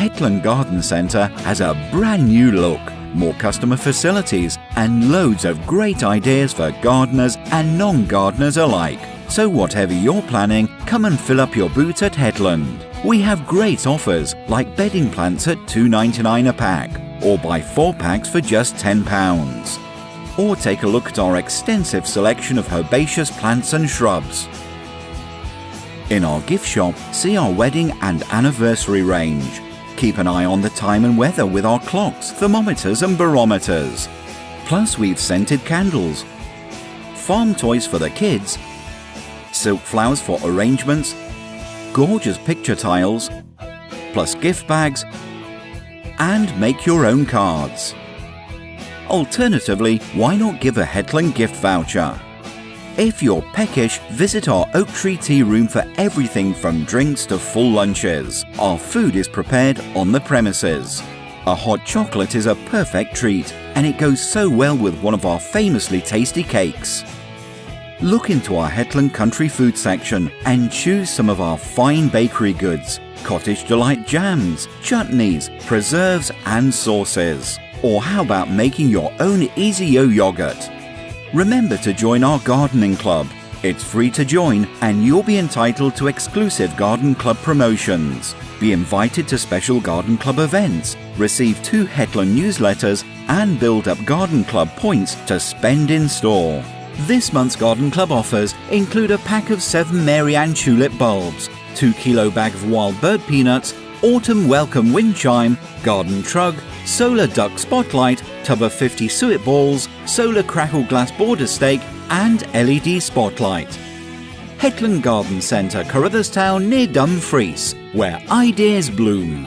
Hetland Garden Centre has a brand new look, more customer facilities and loads of great ideas for gardeners and non-gardeners alike. So whatever you're planning, come and fill up your boots at Hetland. We have great offers like bedding plants at $2.99 a pack, or buy 4 packs for just £10. Or take a look at our extensive selection of herbaceous plants and shrubs. In our gift shop, see our wedding and anniversary range. Keep an eye on the time and weather with our clocks, thermometers and barometers. Plus we've scented candles, farm toys for the kids, silk flowers for arrangements, gorgeous picture tiles, plus gift bags, and make your own cards. Alternatively, why not give a Hetland gift voucher? If you're peckish, visit our Oak Tree Tea Room for everything from drinks to full lunches. Our food is prepared on the premises. A hot chocolate is a perfect treat, and it goes so well with one of our famously tasty cakes. Look into our Hetland Country Food section and choose some of our fine bakery goods, Cottage Delight jams, chutneys, preserves and sauces. Or how about making your own Easy-O yogurt? Remember to join our gardening club. It's free to join and you'll be entitled to exclusive garden club promotions, be invited to special garden club events, receive 2 Hetland newsletters and build up garden club points to spend in store. This month's Garden Club offers include a pack of 7 Mary Ann tulip bulbs, 2 kilo bag of wild bird peanuts, autumn welcome wind chime, garden trug, solar duck spotlight, tub of 50 suet balls, solar crackle glass border stake and LED spotlight. Hetland Garden Centre, Carruthers Town near Dumfries, where ideas bloom.